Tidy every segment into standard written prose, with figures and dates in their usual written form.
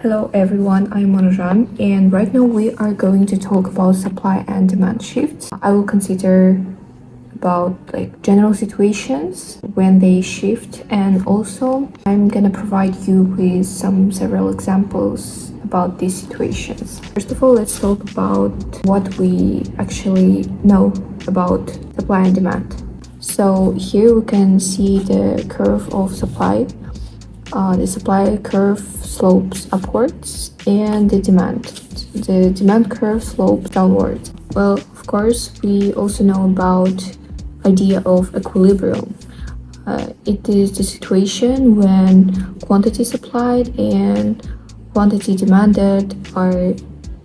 Hello everyone, I'm Monojam, and right now we are going to talk about supply and demand shifts. I will consider about general situations when they shift, and also I'm gonna provide you with several examples about these situations. First of all, let's talk about what we actually know about supply and demand. So here we can see the curve of supply. The supply curve slopes upwards and the demand curve slopes downwards. Well, of course, we also know about idea of equilibrium. It is the situation when quantity supplied and quantity demanded are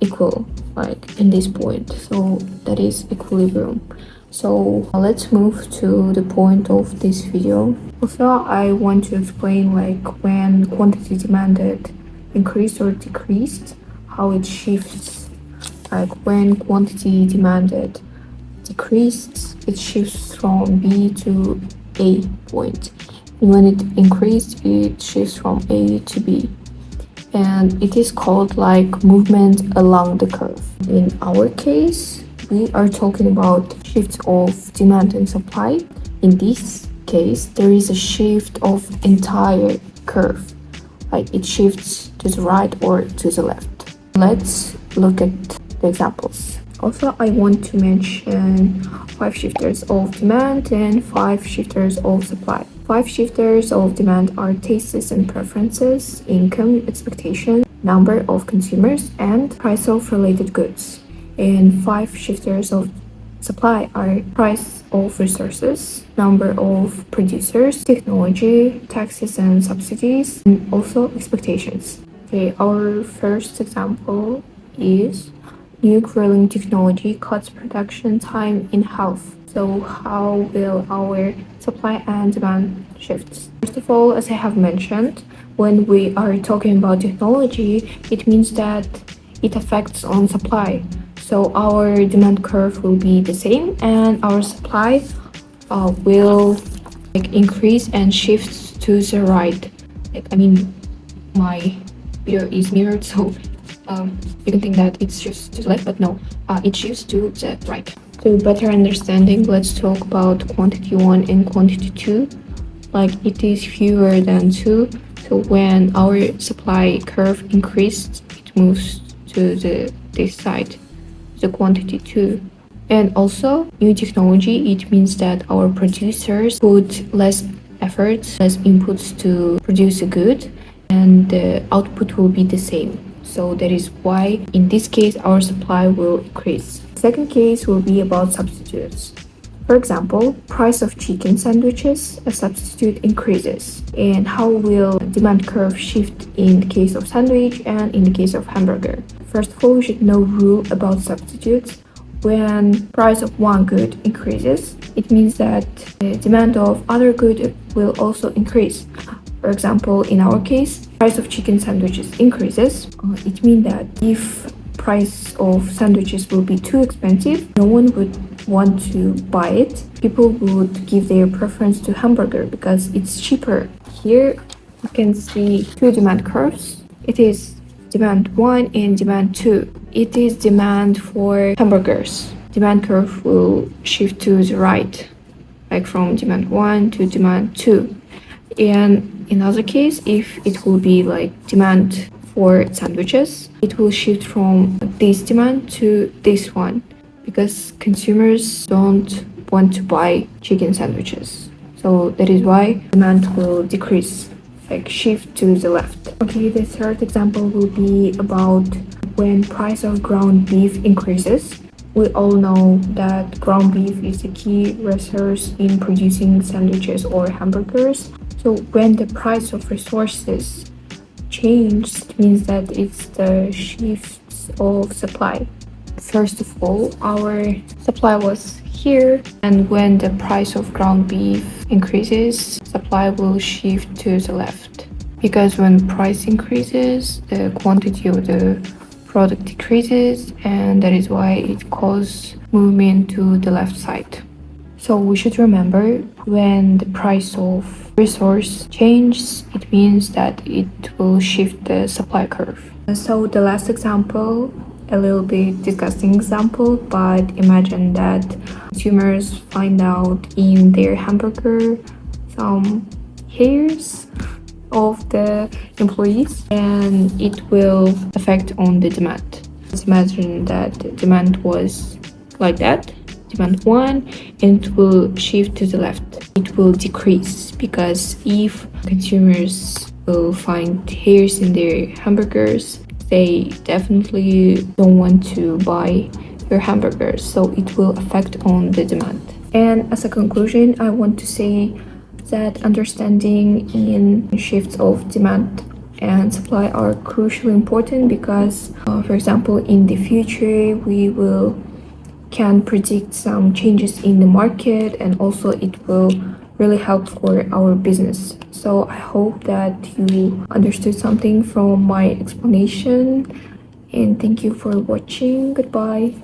equal, like in this point. So that is equilibrium. So let's move to the point of this video. Also, I want to explain when quantity demanded increased or decreased, how it shifts. Like when quantity demanded decreased, it shifts from B to A point. And when it increased, it shifts from A to B. And it is called movement along the curve. In our case, we are talking about shifts of demand and supply. In this case, there is a shift of entire curve. It shifts to the right or to the left. Let's look at the examples. Also, I want to mention 5 shifters of demand and 5 shifters of supply. 5 shifters of demand are tastes and preferences, income, expectation, number of consumers, and price of related goods. And 5 shifters of supply are price of resources, number of producers, technology, taxes and subsidies, and also expectations. Okay, our first example is new grilling technology cuts production time in half. So how will our supply and demand shift? First of all, as I have mentioned, when we are talking about technology, it means that it affects on supply. So our demand curve will be the same and our supply will increase and shift to the right. My video is mirrored, so you can think that it's just to the left, but no, it shifts to the right. To better understanding, let's talk about quantity 1 and quantity 2. It is fewer than 2, so when our supply curve increased, it moves to this side, the quantity 2. And also, new technology, it means that our producers put less effort, less inputs to produce a good, and the output will be the same. So that is why, in this case, our supply will increase. Second case will be about substitutes. For example, price of chicken sandwiches, a substitute increases. And how will demand curve shift in the case of sandwich and in the case of hamburger? First of all, we should know rule about substitutes. When price of one good increases, it means that the demand of other good will also increase. For example, in our case, price of chicken sandwiches increases. It means that if price of sandwiches will be too expensive, no one would want to buy it. People would give their preference to hamburger because it's cheaper. Here you can see two demand curves. It is demand 1 and demand 2. It is demand for hamburgers. Demand curve will shift to the right, from demand 1 to demand 2. And in other case, if it will be demand for sandwiches, it will shift from this demand to this one because consumers don't want to buy chicken sandwiches. So that is why demand will decrease, shift to the left. Okay, the third example will be about when price of ground beef increases. We all know that ground beef is a key resource in producing sandwiches or hamburgers. So when the price of resources changes, it means that it's the shifts of supply. First of all, our supply was here, and when the price of ground beef increases, supply will shift to the left. Because when price increases, the quantity of the product decreases, and that is why it causes movement to the left side. So we should remember when the price of resource changes, it means that it will shift the supply curve. So the last example, a little bit disgusting example, but imagine that consumers find out in their hamburger some hairs of the employees, and it will affect on the demand. Let's imagine that the demand was like that, demand 1, and it will shift to the left. It will decrease because if consumers will find hairs in their hamburgers, they definitely don't want to buy your hamburgers, so it will affect on the demand. And as a conclusion, I want to say that understanding in shifts of demand and supply are crucially important because, for example, in the future we can predict some changes in the market, and also it will really help for our business. So I hope that you understood something from my explanation, and thank you for watching. Goodbye.